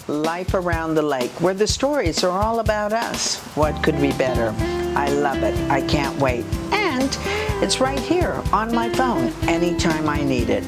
Life Around the Lake, where the stories are all about us. What could be better? I love it. I can't wait. And it's right here on my phone anytime I need it.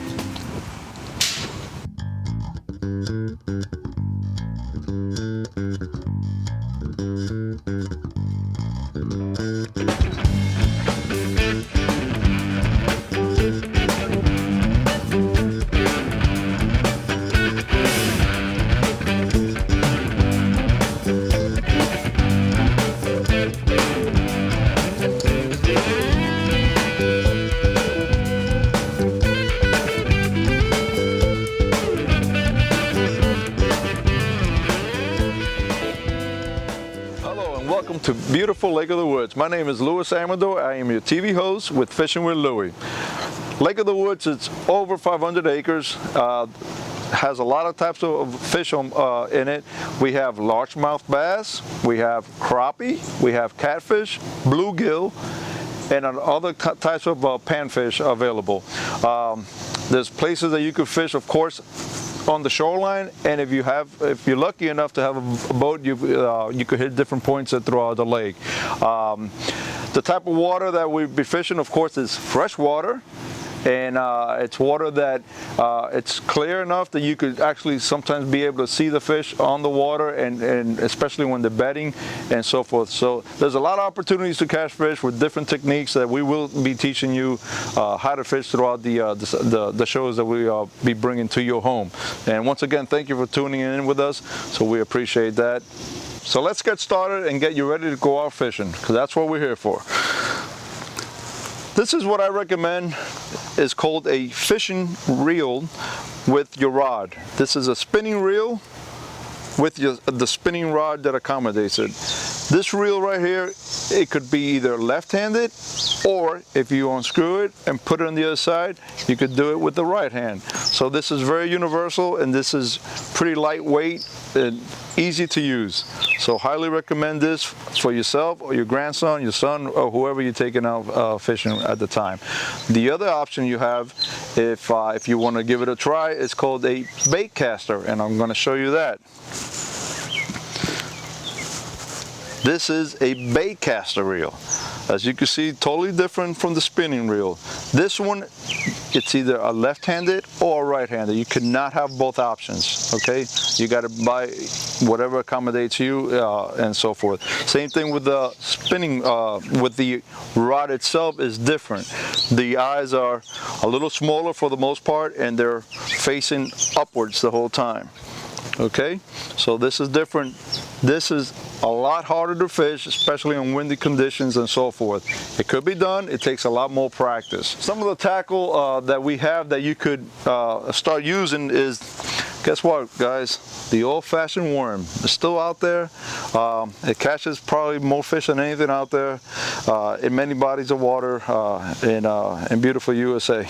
To beautiful Lake of the Woods. My name is Louie Amador. I am your TV host with Fishing with Louie. Lake of the Woods, it's over 500 acres. Has a lot of types of fish in it. We have largemouth bass, we have crappie, we have catfish, bluegill, and other types of panfish available. There's places that you could fish, of course, on the shoreline, and if you're lucky enough to have a boat, you could hit different points throughout the lake. The type of water that we'd be fishing, of course, is fresh water, and it's water that it's clear enough that you could actually sometimes be able to see the fish on the water, and especially when they're bedding and so forth. So there's a lot of opportunities to catch fish with different techniques that we will be teaching you how to fish throughout the shows that we be bringing to your home. And once again, thank you for tuning in with us, so we appreciate that. So let's get started and get you ready to go out fishing, because that's what we're here for. This is what I recommend. Is called a fishing reel with your rod. This is a spinning reel with the spinning rod that accommodates it. This reel right here, it could be either left-handed, or if you unscrew it and put it on the other side, you could do it with the right hand. So this is very universal, and this is pretty lightweight and easy to use. So highly recommend this for yourself or your grandson, your son, or whoever you're taking out fishing at the time. The other option you have, if you want to give it a try, is called a bait caster, and I'm going to show you that. This is a bait caster reel. As you can see, totally different from the spinning reel. This one, it's either a left-handed or a right-handed. You cannot have both options, okay? You got to buy whatever accommodates you and so forth. Same thing with the spinning, with the rod itself is different. The eyes are a little smaller for the most part, and they're facing upwards the whole time. Okay, so this is different. This is a lot harder to fish, especially in windy conditions and so forth. It could be done. It takes a lot more practice. Some of the tackle that we have that you could start using is, guess what, guys? The old-fashioned worm. It's still out there. It catches probably more fish than anything out there in many bodies of water in beautiful USA.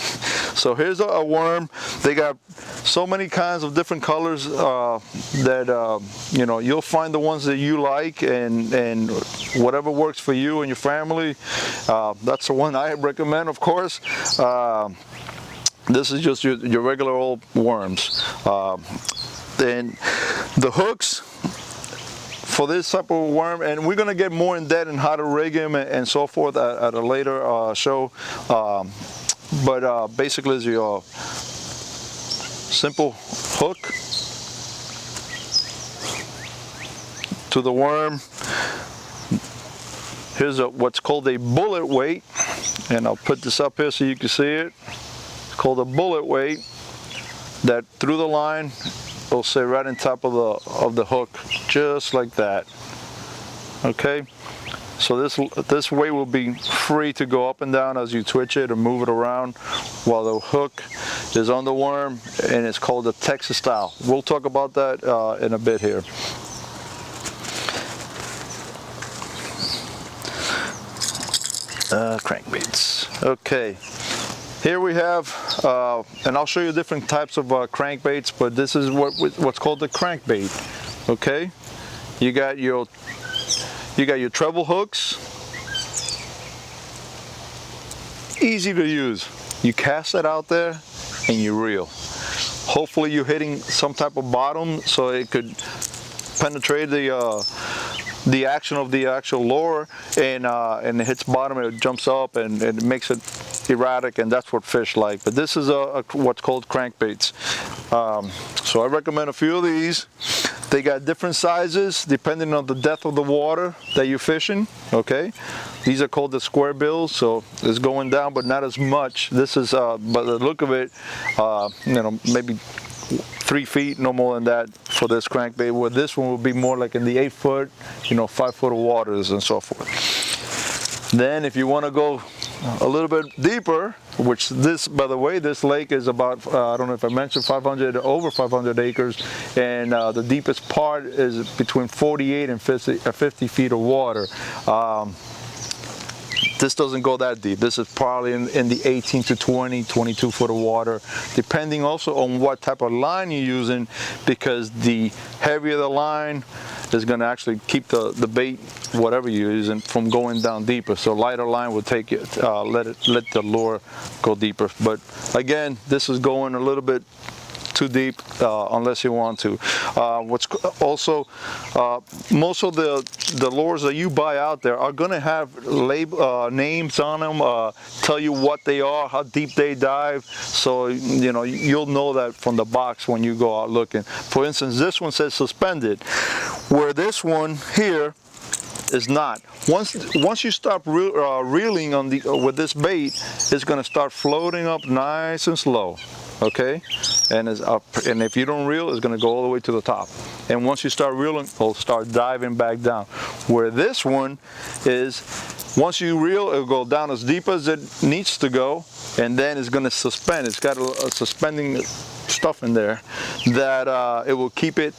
So here's a worm. They got so many kinds of different colors that you know, you'll find the ones that you like, and whatever works for you and your family. That's the one I recommend, of course. This is just your regular old worms. Then the hooks for this type of worm, and we're going to get more in depth in how to rig him and so forth at a later show. But basically, it's your simple hook to the worm. Here's what's called a bullet weight, and I'll put this up here so you can see it. It's called a bullet weight, that through the line will sit right on top of the hook, just like that. Okay, so this weight will be free to go up and down as you twitch it or move it around, while the hook is on the worm, and it's called the Texas style. We'll talk about that in a bit here. Crankbaits. Okay, here we have, and I'll show you different types of crankbaits, but this is what's called the crankbait. Okay, you got your treble hooks, easy to use. You cast it out there and you reel. Hopefully you're hitting some type of bottom so it could penetrate the action of the actual lure, and it hits bottom, it jumps up, and it makes it erratic, and that's what fish like. But this is what's called crankbaits. So I recommend a few of these. They got different sizes depending on the depth of the water that you're fishing. Okay, these are called the square bills, so it's going down, but not as much. This is, by the look of it, you know, maybe 3 feet, no more than that for this crankbait. Where this one will be more like in the 8 foot, you know, 5 foot of waters and so forth. Then, if you want to go a little bit deeper, which this, by the way, this lake is about, I don't know if I mentioned, over 500 acres, and the deepest part is between 48 and 50 feet of water. This doesn't go that deep. This is probably in the 18 to 20, 22 foot of water, depending also on what type of line you're using, because the heavier the line is going to actually keep the bait, whatever you're using, from going down deeper. So lighter line will take it, let the lure go deeper. But again, this is going a little bit too deep unless you want to. What's also, most of the lures that you buy out there are going to have names on them, tell you what they are, how deep they dive, so you know, you'll know that from the box when you go out looking. For instance, this one says suspended, where this one here is not. Once you stop reeling on with this bait, it's going to start floating up nice and slow. Okay, and it's up, and if you don't reel, it's going to go all the way to the top. And once you start reeling, it'll start diving back down. Where this one is, once you reel, it'll go down as deep as it needs to go, and then it's going to suspend. It's got a suspending stuff in there that it will keep it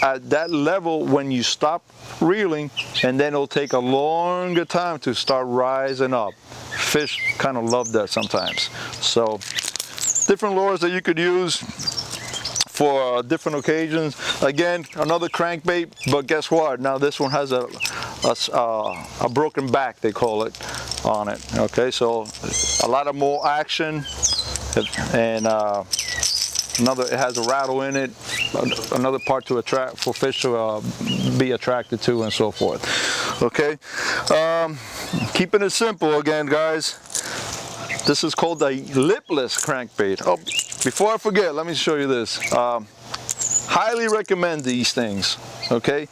at that level when you stop reeling, and then it'll take a longer time to start rising up. Fish kind of love that sometimes. So different lures that you could use for different occasions. Again, another crankbait, but guess what? Now this one has a broken back, they call it, on it. Okay, so a lot of more action, and it has a rattle in it, another part to attract for fish to be attracted to, and so forth. Okay, keeping it simple again, guys. This is called the lipless crankbait. Oh, before I forget, let me show you this. Highly recommend these things. Okay,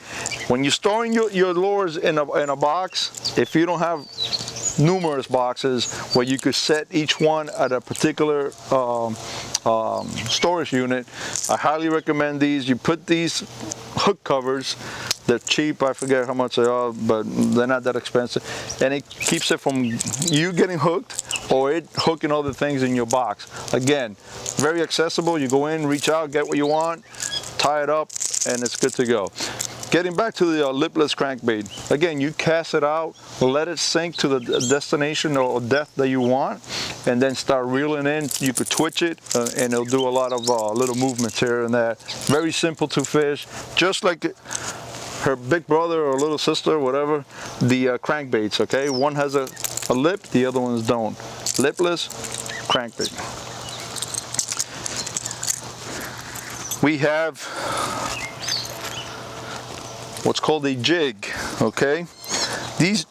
when you're storing your lures in a box, if you don't have numerous boxes where you could set each one at a particular storage unit, I highly recommend these. You put these hook covers. They're cheap, I forget how much they are, but they're not that expensive. And it keeps it from you getting hooked or it hooking other things in your box. Again, very accessible. You go in, reach out, get what you want, tie it up, and it's good to go. Getting back to the lipless crankbait. Again, you cast it out, let it sink to the destination or depth that you want, and then start reeling in. You could twitch it, and it'll do a lot of little movements here and there. Very simple to fish, just like her big brother or little sister, whatever, the crankbaits, okay? One has a lip, the other ones don't. Lipless crankbait. We have what's called a jig, okay? These,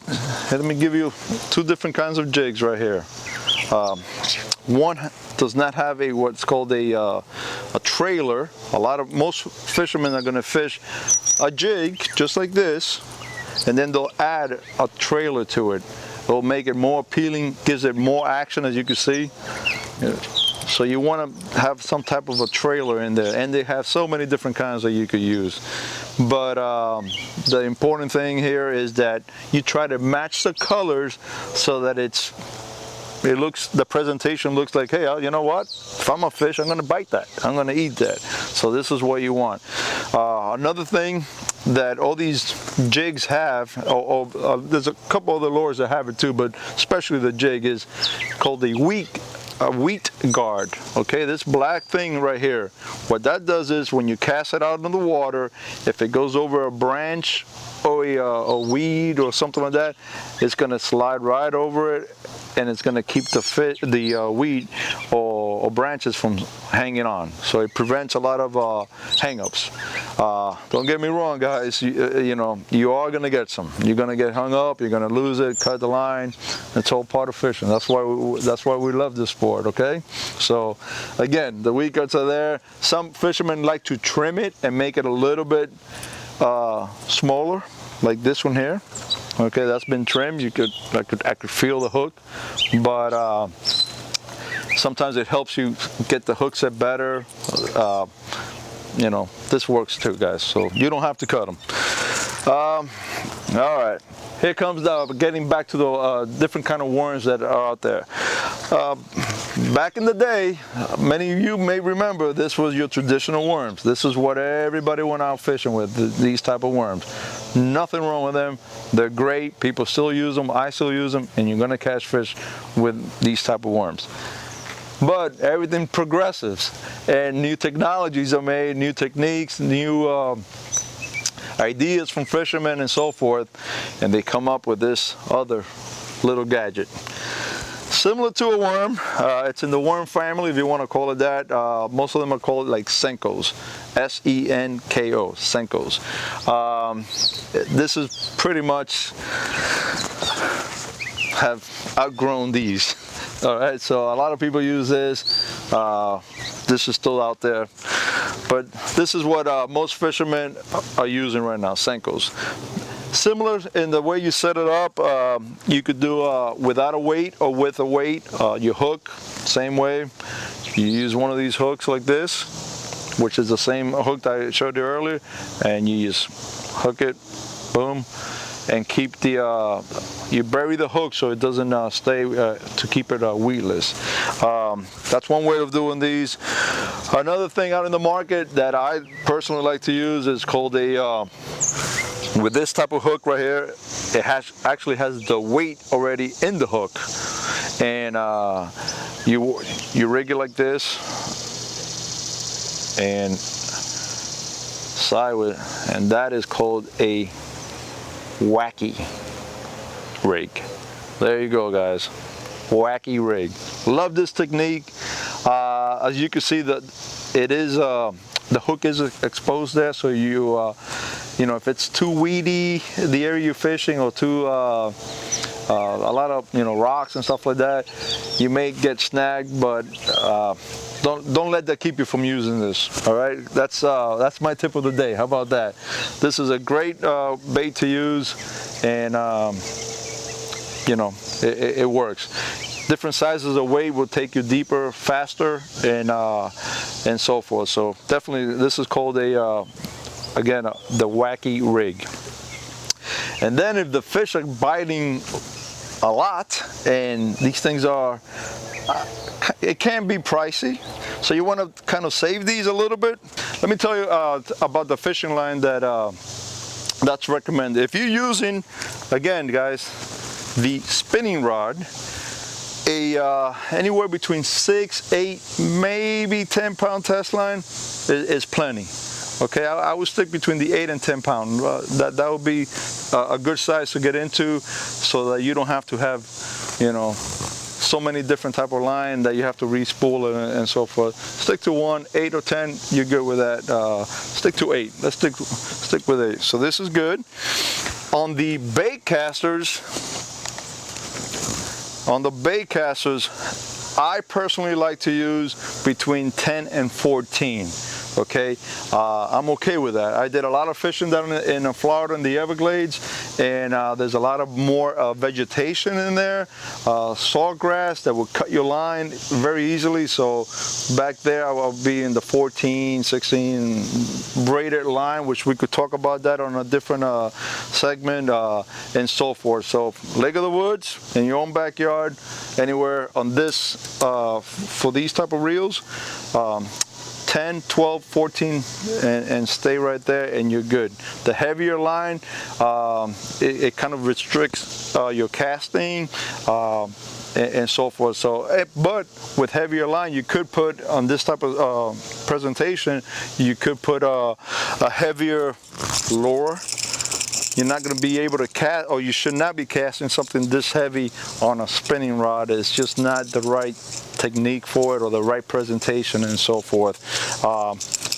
let me give you two different kinds of jigs right here. One does not have what's called a trailer. Most fishermen are going to fish a jig just like this, and then they'll add a trailer to it. It'll make it more appealing, gives it more action, as you can see. So you want to have some type of a trailer in there, and they have so many different kinds that you could use. But the important thing here is that you try to match the colors so that the presentation looks like, hey, you know what? If I'm a fish, I'm going to bite that. I'm going to eat that. So this is what you want. Another thing that all these jigs have, there's a couple other lures that have it too, but especially the jig is called the wheat guard. Okay, this black thing right here, what that does is when you cast it out into the water, if it goes over a branch or a weed or something like that, it's going to slide right over it, and it's going to keep the weed or or branches from hanging on. So it prevents a lot of hang-ups. Don't get me wrong, guys, you know, you are gonna get some. You're gonna get hung up, you're gonna lose it, cut the line. It's all part of fishing. That's why we love this sport, okay? So again, the weed cuts are there. Some fishermen like to trim it and make it a little bit smaller, like this one here. Okay, that's been trimmed. I could feel the hook, but sometimes it helps you get the hook set better. You know, this works too, guys. So you don't have to cut them. All right, here comes getting back to the different kind of worms that are out there. Back in the day, many of you may remember, this was your traditional worms. This is what everybody went out fishing with, these type of worms. Nothing wrong with them. They're great. People still use them. I still use them, and you're gonna catch fish with these type of worms. But everything progresses, and new technologies are made, new techniques, new ideas from fishermen and so forth, and they come up with this other little gadget. Similar to a worm, it's in the worm family, if you want to call it that. Most of them are called like Senkos, S-E-N-K-O, Senkos. This is pretty much have outgrown these. All right, so a lot of people use this. This is still out there, but this is what most fishermen are using right now, Senkos. Similar in the way you set it up, you could do without a weight or with a weight. Your hook, same way. You use one of these hooks like this, which is the same hook that I showed you earlier, and you just hook it, boom, and keep the, you bury the hook so it doesn't stay, to keep it weedless. That's one way of doing these. Another thing out in the market that I personally like to use is called a, with this type of hook right here, it actually has the weight already in the hook, and you rig it like this and sideways, and that is called a wacky rig. There you go, guys. Wacky rig. Love this technique. As you can see, that it is the hook is exposed there, so you know, if it's too weedy, the area you're fishing, or too a lot of, you know, rocks and stuff like that, you may get snagged. But don't let that keep you from using this. All right, that's my tip of the day. How about that? This is a great bait to use, and you know, it works. Different sizes of weight will take you deeper, faster, and so forth. So definitely, this is called a again, the wacky rig. And then if the fish are biting a lot, and these things are, it can be pricey, so you want to kind of save these a little bit. Let me tell you about the fishing line that's recommended. If you're using, again, guys, the spinning rod, anywhere between 6, 8, maybe 10-pound test line is plenty. Okay, I would stick between the 8 and 10 pound. That would be a good size to get into, so that you don't have to have, you know, so many different type of line that you have to re-spool and so forth. Stick to 1, 8 or 10, you're good with that. Stick to 8. Let's stick with 8. So this is good. On the bait casters, I personally like to use between 10 and 14. Okay, I'm okay with that. I did a lot of fishing down in Florida in the Everglades, and there's a lot of more vegetation in there, sawgrass that will cut your line very easily. So back there I'll be in the 14, 16 braided line, which we could talk about that on a different segment, and so forth. So Lake of the Woods, in your own backyard, anywhere on this, for these type of reels, 10, 12, 14, and stay right there, and you're good. The heavier line, it kind of restricts your casting, and so forth. So, but with heavier line, you could put, on this type of presentation, you could put a heavier lure you're not going to be able to cast, or you should not be casting something this heavy on a spinning rod. It's just not the right technique for it, or the right presentation and so forth.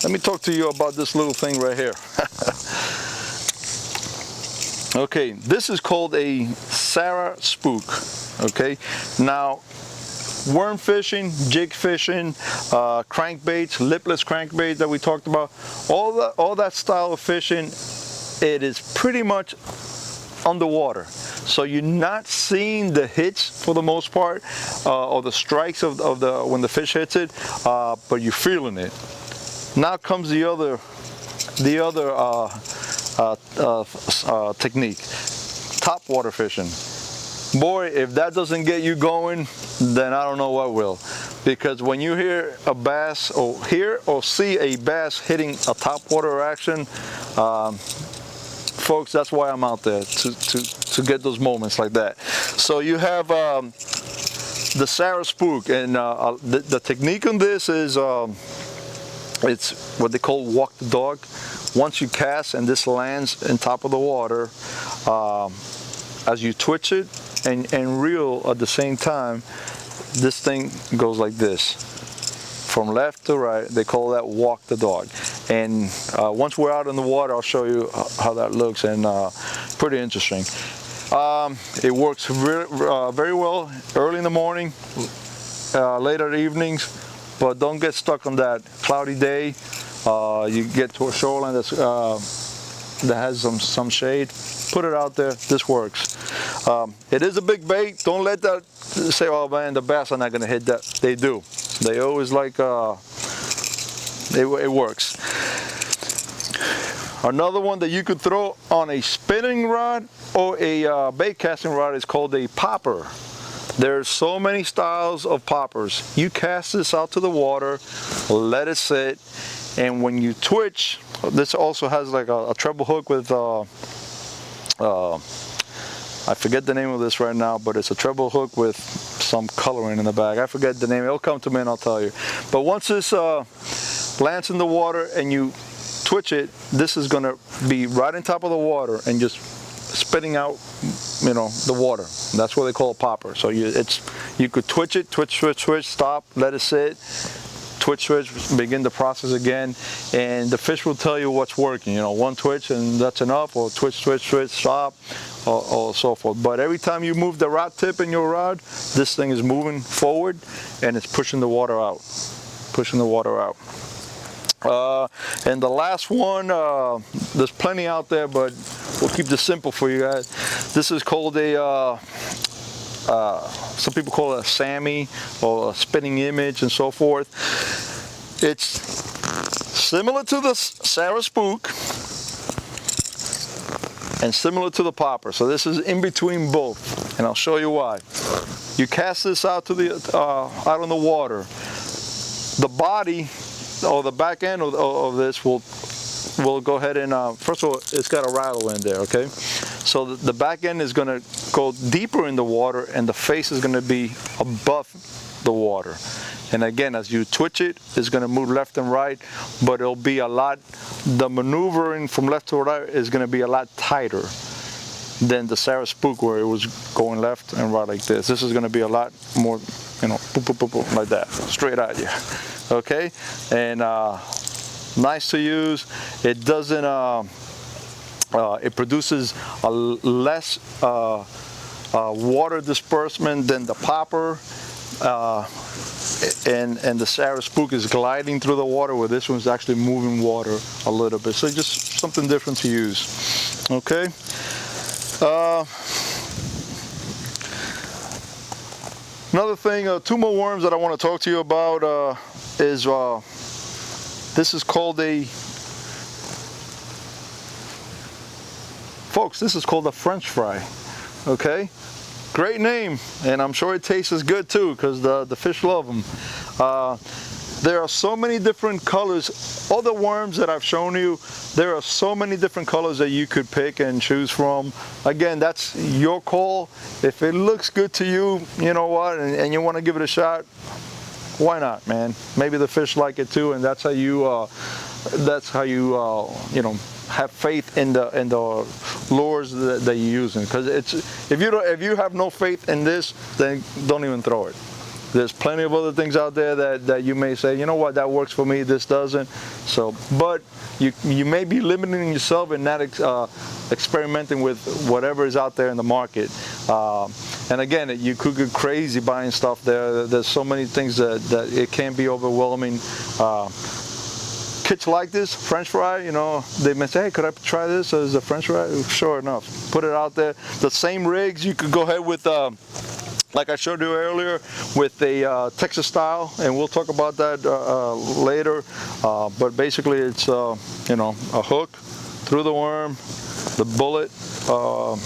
Let me talk to you about this little thing right here. Okay, this is called a Sarah Spook. Okay, now worm fishing, jig fishing, crankbaits, lipless crankbaits that we talked about, all that style of fishing, it is pretty much underwater. So you're not seeing the hits for the most part, or the strikes of the when the fish hits it, but you're feeling it. Now comes the other technique, top water fishing. Boy, if that doesn't get you going, then I don't know what will. Because when you hear a bass, or hear or see a bass hitting a top water action, folks, that's why I'm out there, to get those moments like that. So you have the Sarah Spook, and the technique on this is it's what they call walk the dog. Once you cast and this lands on top of the water, as you twitch it and reel at the same time, this thing goes like this, from left to right. They call that walk the dog. And once we're out in the water, I'll show you how that looks, and pretty interesting. It works very well early in the morning, late at the evenings, but don't get stuck on that cloudy day. You get to a shoreline that has some shade, put it out there. This works. It is a big bait. Don't let that say, oh man, the bass are not going to hit that. They do. They always like, it works. Another one that you could throw on a spinning rod or a bait casting rod is called a popper. There's so many styles of poppers. You cast this out to the water, let it sit, and when you twitch, this also has like a treble hook with, I forget the name of this right now, but it's a treble hook with some coloring in the back. I forget the name. It'll come to me and I'll tell you. But once this lands in the water and you twitch it, this is going to be right on top of the water and just spitting out, you know, the water. That's what they call a popper. So you could twitch it, twitch, stop, let it sit, twitch, begin the process again, and the fish will tell you what's working. You know, one twitch and that's enough, or twitch, stop, or so forth. But every time you move the rod tip in your rod, this thing is moving forward and it's pushing the water out, and the last one, there's plenty out there, but we'll keep this simple for you guys. This is called a, some people call it a Sammy, or a spinning image and so forth. It's similar to the Sarah Spook and similar to the popper. So this is in between both, and I'll show you why. You cast this out to the out on the water. The body, or the back end of this will go ahead and, first of all, it's got a rattle in there, okay? So the back end is going to go deeper in the water, and the face is going to be above the water. And again, as you twitch it, it's going to move left and right, but it'll be a lot, the maneuvering from left to right is going to be a lot tighter than the Sarah Spook, where it was going left and right like this. This is going to be a lot more, you know, boop, boop, boop, boop, like that, straight at you. Okay, and nice to use. It doesn't, it produces a less water disbursement than the popper, and the Sarah Spook is gliding through the water, where this one's actually moving water a little bit. So just something different to use. Okay. Another thing, two more worms that I want to talk to you about is this is called a, folks, this is called a French fry. Okay, great name, and I'm sure it tastes as good too, because the fish love them. There are so many different colors. All the worms that I've shown you, there are so many different colors that you could pick and choose from. Again, that's your call. If it looks good to you, you know what, and you want to give it a shot, why not, man? Maybe the fish like it too, and that's how you, you know, have faith in the lures that you're using, because if you have no faith in this, then don't even throw it. There's plenty of other things out there that you may say, you know what, that works for me, this doesn't. So, but you may be limiting yourself and not experimenting with whatever is out there in the market. And again, you could get crazy buying stuff there. There's so many things that it can be overwhelming. Kids like this French fry, you know, they may say, hey, could I try this as a French fry? Sure enough, put it out there. The same rigs, you could go ahead with, like I showed you earlier, with a Texas style, and we'll talk about that later. But basically, it's you know, a hook through the worm, the bullet, a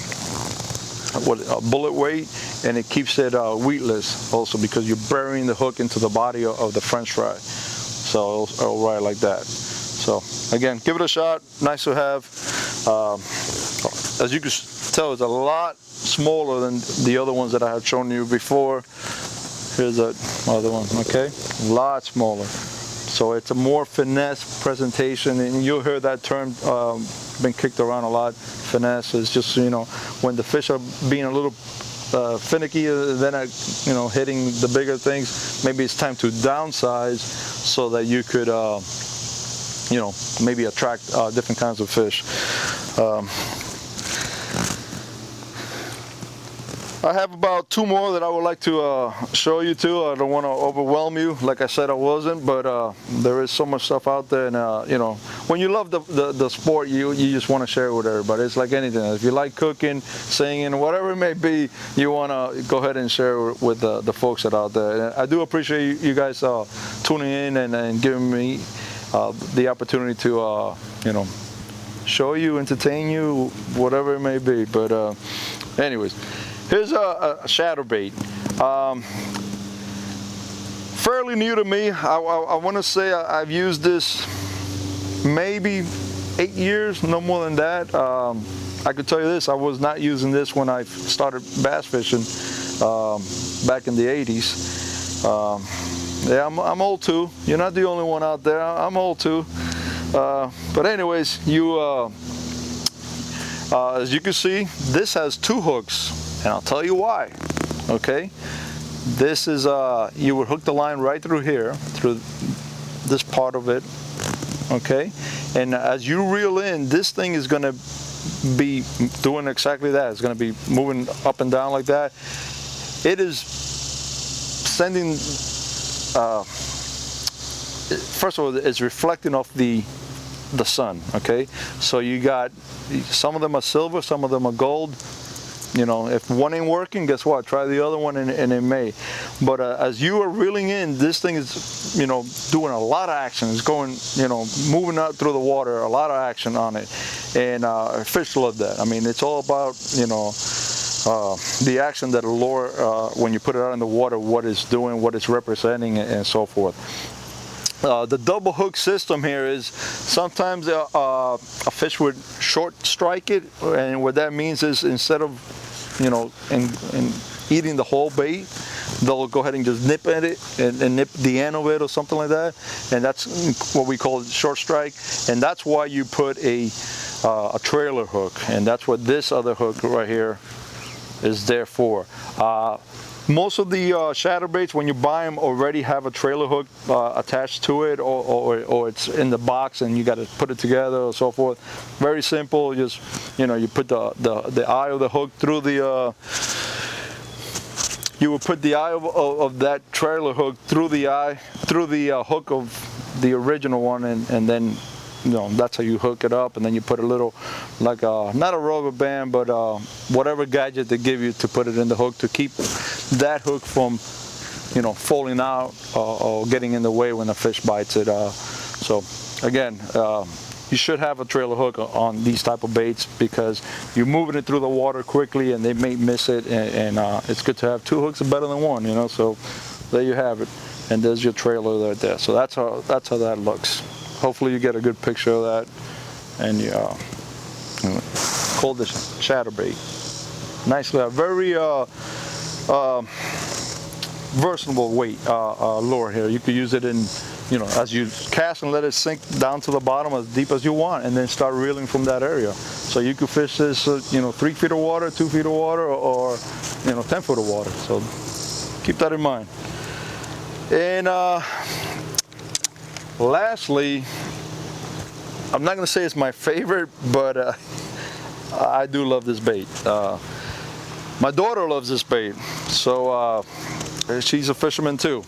bullet weight, and it keeps it weedless also, because you're burying the hook into the body of the French fry. So it'll ride like that. So again, give it a shot. Nice to have. As you can tell, it's a lot smaller than the other ones that I had shown you before. Here's that other one, okay? A lot smaller. So it's a more finesse presentation, and you'll hear that term been kicked around a lot. Finesse is just, you know, when the fish are being a little finicky, then you know, hitting the bigger things, maybe it's time to downsize so that you could you know, maybe attract different kinds of fish. I have about 2 more that I would like to show you too. I don't want to overwhelm you. Like I said, I wasn't, but there is so much stuff out there, and you know, when you love the sport, you just want to share it with everybody. It's like anything. If you like cooking, singing, whatever it may be, you want to go ahead and share it with the folks that are out there. And I do appreciate you guys tuning in and giving me the opportunity to you know, show you, entertain you, whatever it may be. But anyways. Here's a chatterbait. Fairly new to me. I want to say I've used this maybe 8 years, no more than that. I could tell you this, I was not using this when I started bass fishing back in the 80s. Yeah, I'm old too. You're not the only one out there. I'm old too. But anyways, as you can see, this has 2 hooks. And I'll tell you why, okay? This is, you would hook the line right through here, through this part of it, okay? And as you reel in, this thing is gonna be doing exactly that. It's gonna be moving up and down like that. It is sending, first of all, it's reflecting off the sun, okay? So you got, some of them are silver, some of them are gold. You know, if one ain't working, guess what? Try the other one and it may. But as you are reeling in, this thing is, you know, doing a lot of action. It's going, you know, moving out through the water, a lot of action on it. And fish love that. I mean, it's all about, you know, the action that a lure, when you put it out in the water, what it's doing, what it's representing, and so forth. The double hook system here is sometimes a fish would short strike it, and what that means is instead of, you know, and eating the whole bait, they'll go ahead and just nip at it and nip the end of it or something like that, and that's what we call short strike. And that's why you put a trailer hook, and that's what this other hook right here is there for. Most of the chatterbaits, when you buy them, already have a trailer hook attached to it, or it's in the box and you got to put it together or so forth. Very simple. Just, you know, you put the eye of the hook through the you would put the eye of that trailer hook through the hook of the original one, and then, you know, that's how you hook it up. And then you put a little, like not a rubber band, but whatever gadget they give you to put it in the hook to keep that hook from, you know, falling out or getting in the way when the fish bites it. So again, you should have a trailer hook on these type of baits, because you're moving it through the water quickly and they may miss it, and it's good to have 2 hooks are better than 1, you know. So there you have it, and there's your trailer right there. So that's how that looks. Hopefully you get a good picture of that, and you call this chatterbait. Nicely, very versatile weight lure here. You could use it in you know, as you cast and let it sink down to the bottom as deep as you want, and then start reeling from that area. So you could fish this, you know, 3 feet of water, 2 feet of water, or you know, 10 foot of water. So keep that in mind. And lastly, I'm not going to say it's my favorite, but I do love this bait. My daughter loves this bait, so she's a fisherman too.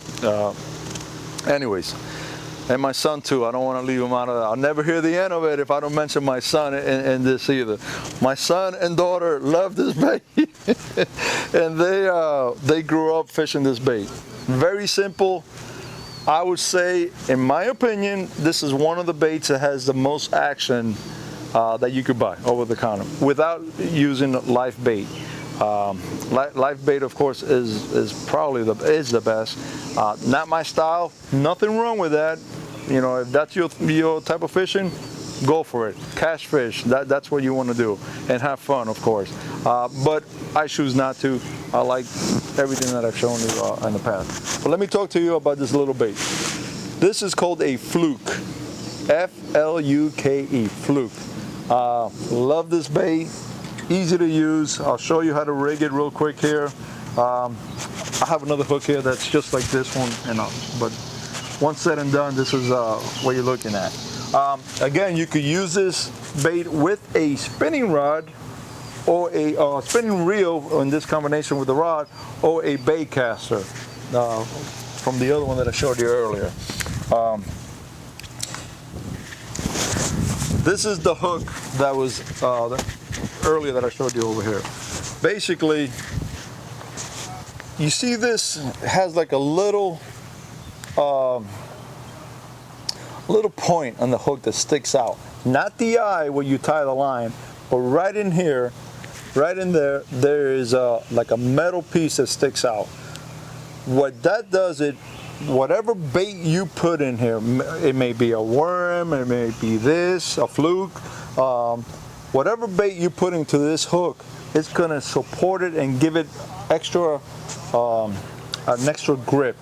Anyways, and my son too. I don't want to leave him out of that. I'll never hear the end of it if I don't mention my son in this either. My son and daughter love this bait, and they grew up fishing this bait. Very simple. I would say, in my opinion, this is one of the baits that has the most action that you could buy over the counter without using live bait. Live bait, of course, is probably the best. Not my style. Nothing wrong with that. You know, if that's your type of fishing, go for it. Catch fish. That's what you want to do, and have fun, of course. But I choose not to. I like everything that I've shown you in the past. But let me talk to you about this little bait. This is called a fluke. F-L-U-K-E. Fluke. Love this bait. Easy to use. I'll show you how to rig it real quick here. I have another hook here that's just like this one, but once said and done, this is what you're looking at. Again, you could use this bait with a spinning rod or a spinning reel in this combination with the rod, or a bait caster from the other one that I showed you earlier. This is the hook that was earlier that I showed you over here. Basically, you see this has like a little point on the hook that sticks out. Not the eye where you tie the line, but right in here, right in there, there is like a metal piece that sticks out. What that does, whatever bait you put in here, it may be a worm, it may be this, a fluke, whatever bait you put into this hook, it's gonna support it and give it an extra grip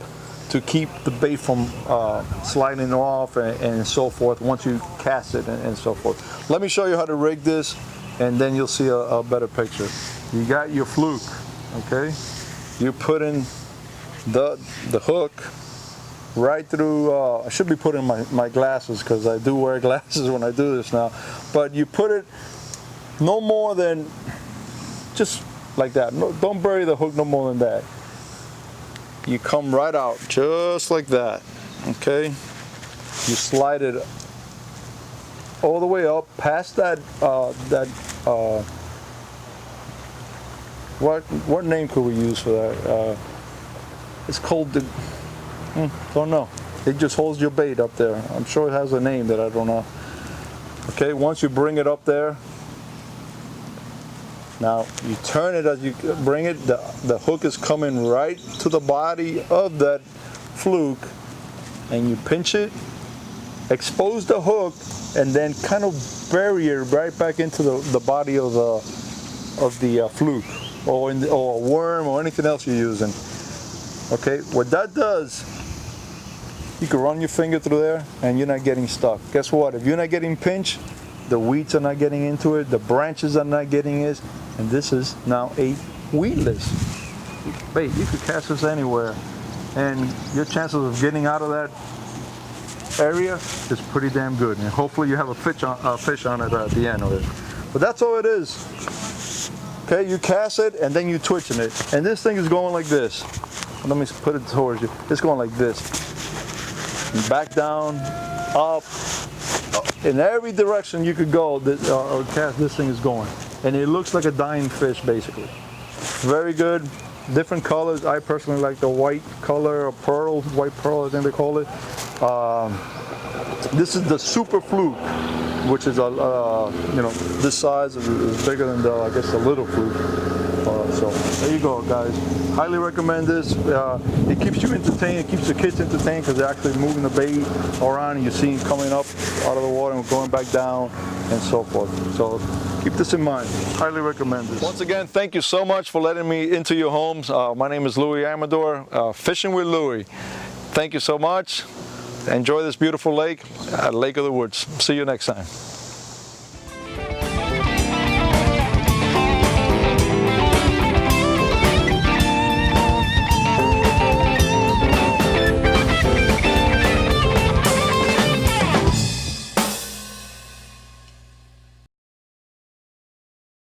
to keep the bait from sliding off and so forth once you cast it and so forth. Let me show you how to rig this, and then you'll see a better picture. You got your fluke, okay? You put in the hook right through, I should be putting my glasses because I do wear glasses when I do this now, but you put it no more than just like that. No, don't bury the hook no more than that. You come right out just like that, okay? You slide it all the way up past that what name could we use for that? It's called the don't know. It just holds your bait up there. I'm sure it has a name that I don't know. Okay, once you bring it up there, now you turn it as you bring it. The hook is coming right to the body of that fluke, and you pinch it, expose the hook, and then kind of bury it right back into the body of the fluke, or a worm or anything else you're using. Okay, what that does, you can run your finger through there and you're not getting stuck. Guess what? If you're not getting pinched, the weeds are not getting into it, the branches are not getting it, and this is now a weedless bait. You could cast this anywhere, and your chances of getting out of that area is pretty damn good. And hopefully you have a fish on it at the end of it. But that's all it is. Okay, you cast it and then you twitching it, and this thing is going like this. Let me put it towards you. It's going like this. Back down, up, in every direction you could go or cast, this thing is going. And it looks like a dying fish, basically. Very good. Different colors. I personally like the white color, or pearl, white pearl, I think they call it. This is the super fluke, which is this size is bigger than I guess the little fluke. So there you go, guys. Highly recommend this. It keeps you entertained. It keeps the kids entertained because they're actually moving the bait around, and you see them coming up out of the water and going back down and so forth. So keep this in mind. Highly recommend this. Once again, thank you so much for letting me into your homes. My name is Louie Amador, Fishing with Louie. Thank you so much. enjoy this beautiful lake, Lake of the Woods. See you next time.